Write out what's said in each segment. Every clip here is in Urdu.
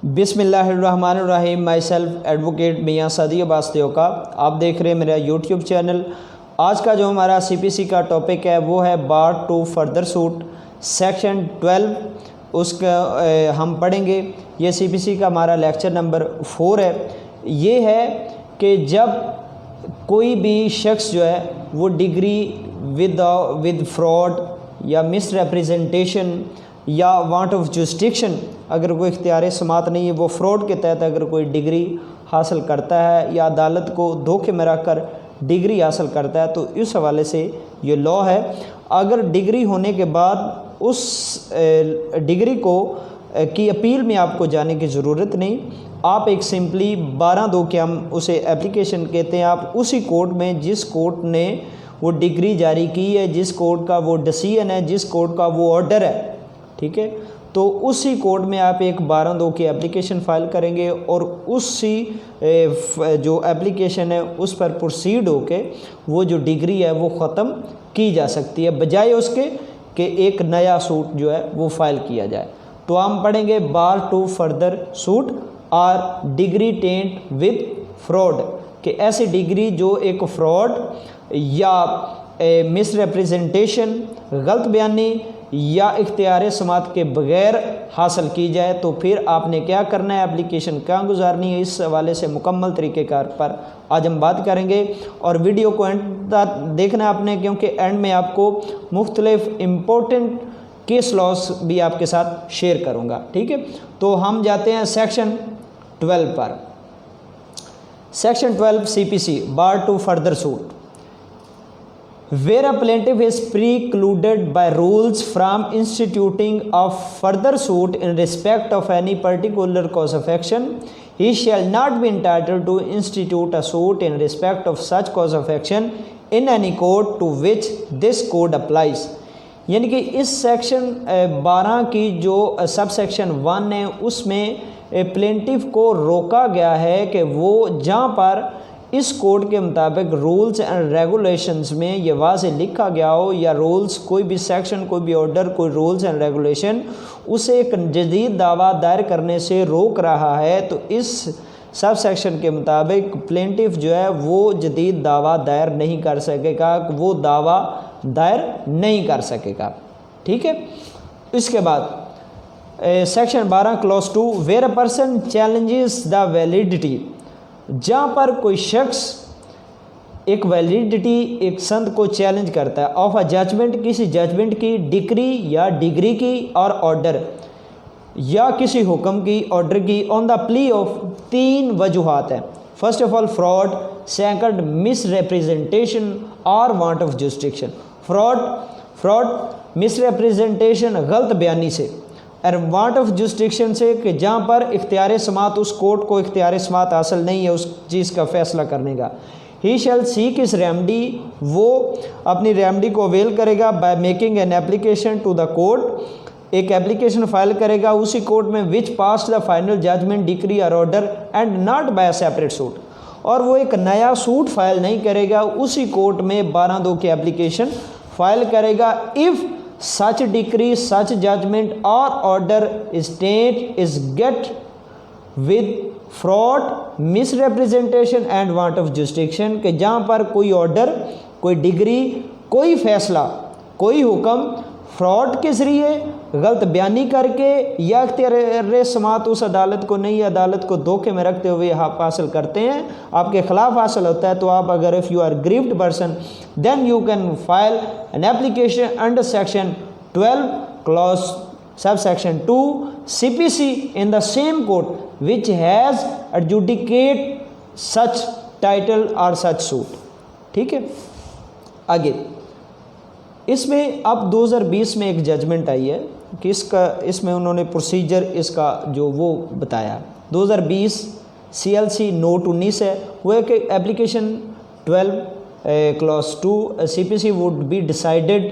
بسم اللہ الرحمن الرحیم، مائی سیلف ایڈوکیٹ میاں صدی عباس کا آپ دیکھ رہے ہیں میرا یوٹیوب چینل۔ آج کا جو ہمارا سی پی سی کا ٹاپک ہے وہ ہے بار ٹو فردر سوٹ سیکشن 12، اس کا ہم پڑھیں گے۔ یہ سی پی سی کا ہمارا لیکچر نمبر 4 ہے۔ یہ ہے کہ جب کوئی بھی شخص جو ہے وہ ڈگری ود فراڈ یا مس ریپریزنٹیشن یا وانٹ آف جوسٹکشن، اگر کوئی اختیار سماعت نہیں ہے، وہ فراڈ کے تحت اگر کوئی ڈگری حاصل کرتا ہے یا عدالت کو دھوکے میں رکھ کر ڈگری حاصل کرتا ہے، تو اس حوالے سے یہ لا ہے۔ اگر ڈگری ہونے کے بعد اس ڈگری کی اپیل میں آپ کو جانے کی ضرورت نہیں، آپ ایک سمپلی 12(2) کے ہم اسے اپلیکیشن کہتے ہیں، آپ اسی کورٹ میں جس کورٹ نے وہ ڈگری جاری کی ہے، جس کورٹ کا وہ ڈیسیژن ہے، جس کورٹ کا وہ آرڈر ہے، ٹھیک ہے، تو اسی کورٹ میں آپ ایک 12(2) کی اپلیکیشن فائل کریں گے اور اسی جو اپلیکیشن ہے اس پر پروسیڈ ہو کے وہ جو ڈگری ہے وہ ختم کی جا سکتی ہے، بجائے اس کے کہ ایک نیا سوٹ جو ہے وہ فائل کیا جائے۔ تو ہم پڑھیں گے بار ٹو فردر سوٹ اور ڈگری ٹینٹ ود فراڈ، کہ ایسی ڈگری جو ایک فراڈ یا مس ریپریزنٹیشن، غلط بیانی یا اختیار سماعت کے بغیر حاصل کی جائے، تو پھر آپ نے کیا کرنا ہے، اپلیکیشن کہاں گزارنی ہے، اس حوالے سے مکمل طریقہ کار پر آج ہم بات کریں گے۔ اور ویڈیو کو اینڈ تک دیکھنا ہے آپ نے، کیونکہ اینڈ میں آپ کو مختلف امپورٹنٹ کیس لاس بھی آپ کے ساتھ شیئر کروں گا، ٹھیک ہے۔ تو ہم جاتے ہیں سیکشن 12 پر۔ Section 12 C P C bar to further suit, where a plaintiff is precluded by rules from instituting a further suit in respect of any particular cause of action, he shall not be entitled to institute a suit in respect of such cause of action in any court to which this code applies۔ یعنی کہ اس سیکشن 12 کی جو سب سیکشن 1 ہے اس میں پلینٹف کو روکا گیا ہے کہ وہ جہاں پر اس کوڈ کے مطابق رولز اینڈ ریگولیشنز میں یہ واضح لکھا گیا ہو، یا رولز کوئی بھی سیکشن، کوئی بھی آرڈر، کوئی رولز اینڈ ریگولیشن اسے ایک جدید دعویٰ دائر کرنے سے روک رہا ہے، تو اس سب سیکشن کے مطابق پلینٹف جو ہے وہ جدید دعویٰ دائر نہیں کر سکے گا، وہ دعویٰ دائر نہیں کر سکے گا، ٹھیک ہے۔ اس کے بعد section 12 clause 2، where a person challenges the validity, جہاں پر کوئی شخص ایک ویلیڈیٹی، ایک سند کو چیلنج کرتا ہے، آف اے ججمنٹ، کسی ججمنٹ کی، ڈگری یا ڈگری کی، اور آرڈر یا کسی حکم کی، آرڈر کی، آن دا پلی آف 3 وجوہات ہیں۔ First of all fraud, second misrepresentation اور want of jurisdiction. Fraud misrepresentation غلط بیانی سے، اور وانٹ آف جوسٹکشن سے کہ جہاں پر اختیار سماعت، اس کورٹ کو اختیار سماعت حاصل نہیں ہے اس چیز کا فیصلہ کرنے کا۔ He shall seek his remedy, وہ اپنی ریمڈی کو اویل کرے گا by making an application to the court, ایک اپلیکیشن فائل کرے گا اسی کورٹ میں، which passed the final judgment, decree اور order, and not by a separate suit, اور وہ ایک نیا سوٹ فائل نہیں کرے گا، اسی کورٹ میں 12(2) کی اپلیکیشن فائل کرے گا۔ If such decree, such judgment or order is taint is get with fraud, misrepresentation and want of jurisdiction، کہ جہاں پر کوئی آرڈر، کوئی ڈگری، کوئی فیصلہ، کوئی حکم فراڈ کے ذریعے، غلط بیانی کر کے، یا اختیار سماعت اس عدالت کو نہیں، عدالت کو دھوکے میں رکھتے ہوئے آپ حاصل کرتے ہیں، آپ کے خلاف حاصل ہوتا ہے، تو آپ اگر if you are aggrieved person then you can file an application under section 12 clause subsection 2 CPC in the same court which has adjudicate such title or such suit، ٹھیک ہے۔ آگے اس میں اب 2020 میں ایک ججمنٹ آئی ہے کہ اس میں انہوں نے پروسیجر اس کا جو وہ بتایا، 2020 CLC نوٹ 19 ہے، وہ ہے کہ application 12 class 2 CPC would be decided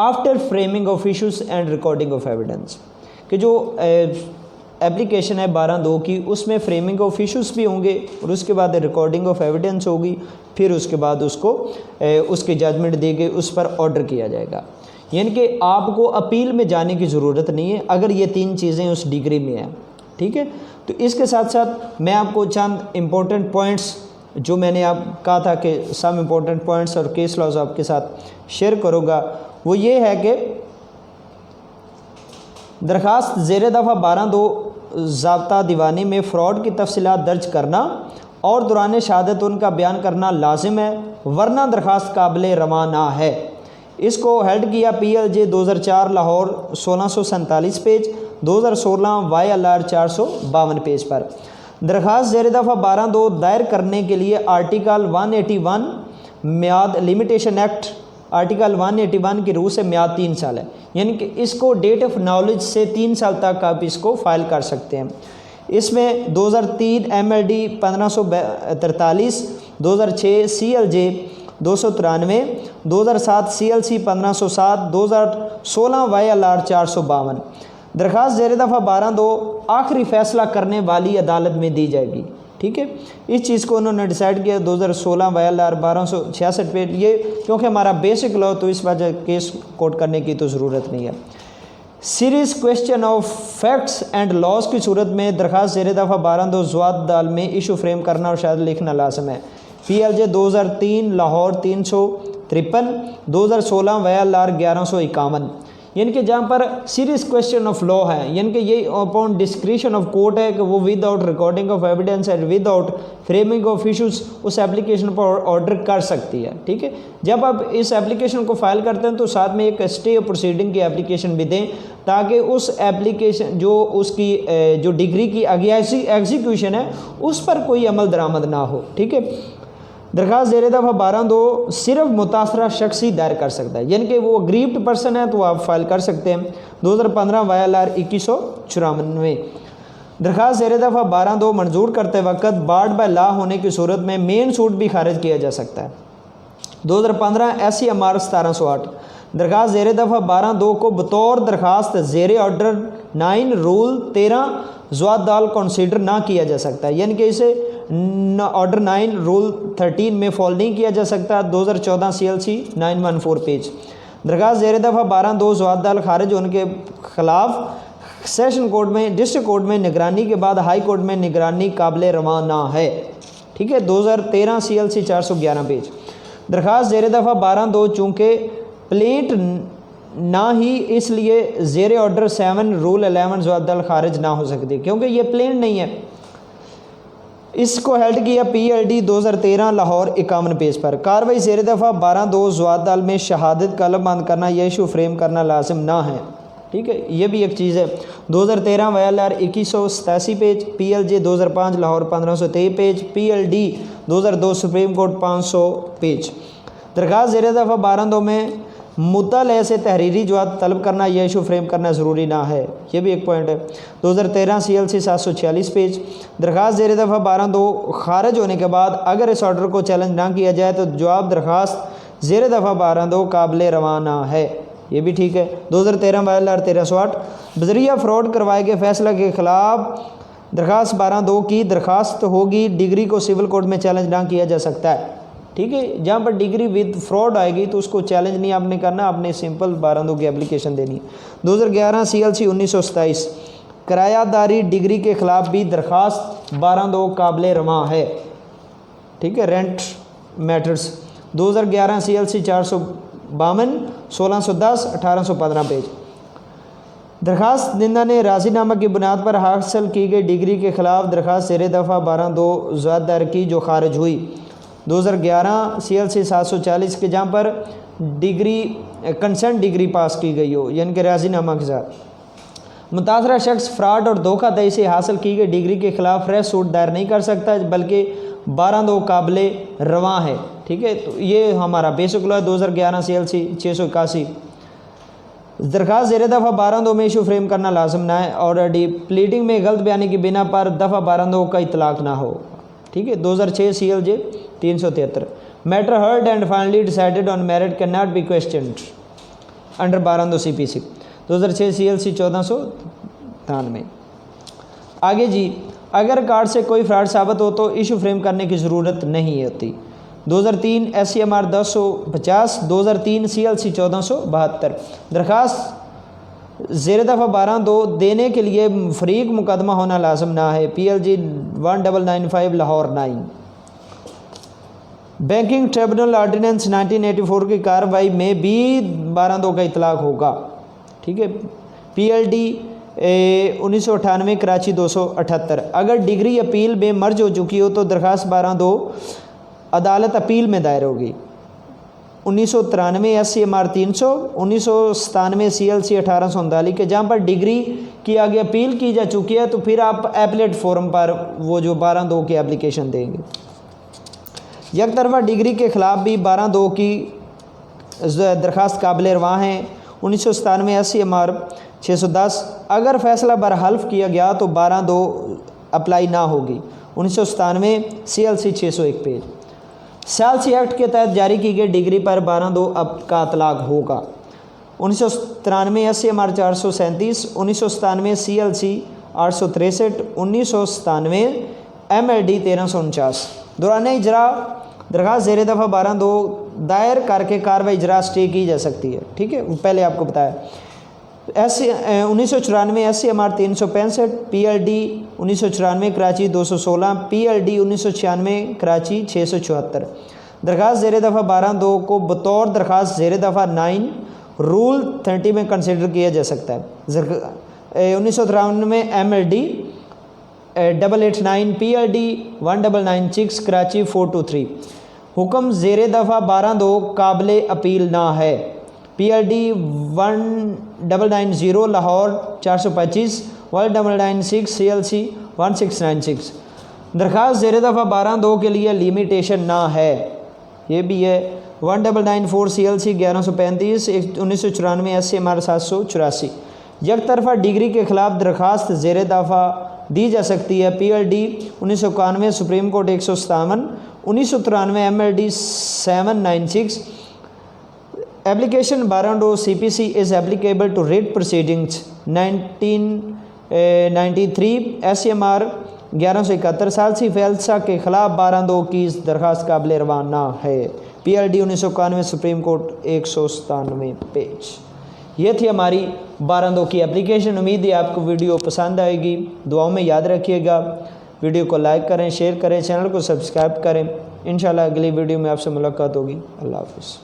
after framing of issues and recording of evidence، کہ جو اپلیکیشن ہے 12(2) کی، اس میں فریمنگ آف ایشوز بھی ہوں گے اور اس کے بعد ریکارڈنگ آف ایویڈنس ہوگی، پھر اس کے بعد اس کو اس کی ججمنٹ دی گئی، اس پر آرڈر کیا جائے گا۔ یعنی کہ آپ کو اپیل میں جانے کی ضرورت نہیں ہے اگر یہ 3 چیزیں اس ڈگری میں ہیں۔ ٹھیک ہے. تو اس کے ساتھ ساتھ میں آپ کو چند امپورٹنٹ پوائنٹس جو میں نے آپ کہا تھا کہ سم امپورٹنٹ پوائنٹس اور کیس لاز آپ کے ساتھ شیئر کروں گا، وہ یہ ہے کہ درخواست زیر دفعہ 12(2) ضابطہ دیوانی میں فراڈ کی تفصیلات درج کرنا اور دوران شہادت ان کا بیان کرنا لازم ہے، ورنہ درخواست قابل رواں نہ ہے. اس کو ہیلڈ کیا PLJ 2004 Lahore 1647 page, 2016 YLR 452 page پر. درخواست زیر دفعہ 12(2) دائر کرنے کے لیے آرٹیکل 181 میعاد لمیٹیشن ایکٹ آرٹیکل 181 کی روح سے میعاد 3 سال ہے، یعنی کہ اس کو ڈیٹ آف نالج سے 3 سال تک آپ اس کو فائل کر سکتے ہیں. اس میں 2003 MLD 1543، 2006 CLJ 293، 2007 CLC 1507، 2016 YLR 452. درخواست زیر دفعہ 12(2) آخری فیصلہ کرنے والی عدالت میں دی جائے گی. ٹھیک ہے، اس چیز کو انہوں نے ڈیسائیڈ کیا 2016 YLR 1266 پہ. یہ کیونکہ ہمارا بیسک لا تو اس وجہ کیس کوٹ کرنے کی تو ضرورت نہیں ہے. Series question of facts and laws کی صورت میں درخواست زیر دفعہ 12(2) زوات دال میں ایشو فریم کرنا اور شاید لکھنا لازم ہے. PLJ 2003 Lahore 353، 2016 YLR 1151. یعنی کہ جہاں پر سیریس کویسچن آف لا ہے، یعنی کہ یہ اپون ڈسکریشن آف کورٹ ہے کہ وہ without recording of evidence and without framing of issues اس ایپلیکیشن پر آرڈر کر سکتی ہے. ٹھیک ہے، جب آپ اس ایپلیکیشن کو فائل کرتے ہیں تو ساتھ میں ایک اسٹے آف پروسیڈنگ کی ایپلیکیشن بھی دیں تاکہ اس ایپلیکیشن جو اس کی جو ڈگری کی ایگزیکیوشن ہے اس پر کوئی عمل درآمد نہ ہو. ٹھیک ہے. درخواست زیر دفعہ 12(2) صرف متاثرہ شخص ہی دائر کر سکتا ہے، یعنی کہ وہ اگریوڈ پرسن ہے تو آپ فائل کر سکتے ہیں. 2015 YLR 2194. درخواست زیر دفعہ 12(2) منظور کرتے وقت بارڈ بائی لا ہونے کی صورت میں مین سوٹ بھی خارج کیا جا سکتا ہے. 2015 SCMR 1708. درخواست زیر دفعہ 12(2) کو بطور درخواست زیر آرڈر 9 رول 13 زوات دال کنسیڈر نہ کیا جا سکتا ہے، یعنی کہ اسے آرڈر 9 رول 13 میں فال نہیں کیا جا سکتا. 2014 CLC 914 پیج. درخواست زیر دفعہ 12(2) زوات دال خارج ہونے کے خلاف سیشن کورٹ میں ڈسٹرکٹ کورٹ میں نگرانی کے بعد ہائی کورٹ میں نگرانی قابل رواں نہ ہے. ٹھیک ہے. 2013 CLC 411 پیج. درخواست زیر دفعہ 12(2) چونکہ پلینٹ نہ ہی اس لیے زیر آرڈر 7 رول 11 زوات دال خارج نہ ہو سکتی کیونکہ یہ پلینٹ نہیں ہے. اس کو ہیلڈ کیا PLD 2013 لاہور 51 پیج پر. کارروائی زیر دفعہ 12(2) زوات دال میں شہادت قلم بند کرنا یا ایشو فریم کرنا لازم نہ ہے. ٹھیک ہے، یہ بھی ایک چیز ہے. 2013 YLR 2187 page, PLJ 2005 Lahore 1523 page, PLD 2002 supreme court 500 page. درخواست زیر دفعہ 12(2) میں مطلع سے تحریری جواب طلب کرنا یا ایشو فریم کرنا ضروری نہ ہے. یہ بھی ایک پوائنٹ ہے. 2013 CLC 746 پیج. درخواست زیر دفعہ 12(2) خارج ہونے کے بعد اگر اس آرڈر کو چیلنج نہ کیا جائے تو جواب درخواست زیر دفعہ 12(2) قابل رواں نہ ہے. یہ بھی ٹھیک ہے. 2013 YLR 1308. بذریعہ فراڈ کروائے گئے فیصلہ کے خلاف درخواست 12(2) کی درخواست ہوگی. ڈگری کو سول کورٹ میں چیلنج نہ کیا جا سکتا ہے. ٹھیک ہے، جہاں پر ڈگری ود فراڈ آئے گی تو اس کو چیلنج نہیں آپ نے کرنا، آپ نے سمپل 12(2) کی اپلیکیشن دینی. 2011 CLC 1927. کرایہ داری ڈگری کے خلاف بھی درخواست 12(2) قابل رواں ہے. ٹھیک ہے. Rent matters 2011 CLC 452 1610 1815 page. درخواست دہندہ نے راضی نامہ کی بنیاد پر حاصل کی گئی ڈگری کے خلاف درخواست زیر دفعہ 12(2) زوات دائر کی جو خارج ہوئی. 2011 CLC 740 کے جہاں پر ڈگری کنسنٹ ڈگری پاس کی گئی ہو، یعنی کہ راضی نامہ کے ساتھ متاثرہ شخص فراڈ اور دھوکہ دہی سے حاصل کی گئی ڈگری کے خلاف فریش سوٹ دائر نہیں کر سکتا بلکہ 12(2) قابل رواں ہے. ٹھیک ہے، تو یہ ہمارا بیسک لا ہے. 2011 CLC 681. درخواست زیر دفعہ 12(2) میں ایشو فریم کرنا لازم نہ ہے اور پلیڈنگ میں غلط بیانی کی بنا پر دفعہ 12(2) کا اطلاق نہ ہو. ٹھیک ہے. 2006 CLJ 373. Matter heard and finally decided on merit can not be questioned under 12(2) CPC. 2006 CLC 1493. آگے جی، اگر کارڈ سے کوئی فراڈ ثابت ہو تو ایشو فریم کرنے کی ضرورت نہیں ہوتی. 2003 SCMR 1050. 2003 CLC 1472. درخواست زیر دفعہ 12(2) دینے کے لیے فریق مقدمہ ہونا لازم نہ ہے، PLG 1995 Lahore 9۔ Banking tribunal ordinance 1984 کی کارروائی میں بھی 12(2) کا اطلاق ہوگا، ٹھیک ہے۔ PLD 1998 کراچی 278۔ اگر ڈگری اپیل میں مرج ہو چکی ہو تو درخواست 12(2) عدالت اپیل میں دائر ہوگی۔ 1993 SCMR 300، 1997 CLC 1839 کے جہاں پر ڈگری کی آگے اپیل کی جا چکی ہے تو پھر آپ ایپلیٹ فورم پر وہ جو 12(2) کی اپلیکیشن دیں گے۔ یک طرفہ ڈگری کے خلاف بھی 12(2) کی درخواست قابل رواں ہیں۔ 1997 SCMR 610۔ اگر فیصلہ برحلف کیا گیا تو 12(2) اپلائی نہ ہوگی۔ 1997 CLC 601 پیج۔ ثالثی ایکٹ کے تحت جاری کی گئی ڈگری پر 12(2) کا اطلاق ہوگا۔ 1993 SCMR 437، 1997 CLC 863، 1997 MLD 1349۔ دوران اجرا درخواست زیر دفعہ 12(2) دائر کر کے کارروائی اجرا اسٹے کی جا سکتی ہے، ٹھیک ہے، پہلے آپ کو بتایا۔ 1994 SCMR 365، PLD 1994 Karachi 216، PLD 1996 Karachi 674۔ درخواست زیر دفعہ 12(2) کو بطور درخواست زیر دفعہ 9 رول 30 میں کنسیڈر کیا جا سکتا ہے۔ 1993 MLD 889، PLD 1996 کراچی 423۔ حکم زیر دفعہ 12(2) قابل اپیل نہ ہے، PLD 1990 لاہور 425، 1996 CLC 1696۔ درخواست زیر دفعہ 12(2) کے لیے لیمیٹیشن نہ ہے، یہ بھی ہے۔ 1994 CLC 1135، 1994 SCMR 784۔ یک طرفہ ڈگری کے خلاف درخواست زیر دفعہ دی جا سکتی ہے، PLD 1991 supreme court 157، 1993 MLD 796۔ Application 12(2) CPC is applicable to writ proceedings 1993 SCMR 1171۔ ثالثی فیصلہ کے خلاف 12(2) کی درخواست قابل رواں نہ ہے، PLD 1991 سپریم کورٹ 197 پیج۔ یہ تھی ہماری 12(2) کی اپلیکیشن۔ امید ہے آپ کو ویڈیو پسند آئے گی، دعاؤں میں یاد رکھیے گا، ویڈیو کو لائک کریں، شیئر کریں، چینل کو سبسکرائب کریں۔ انشاءاللہ اگلی ویڈیو میں آپ سے ملاقات ہوگی۔ اللہ حافظ۔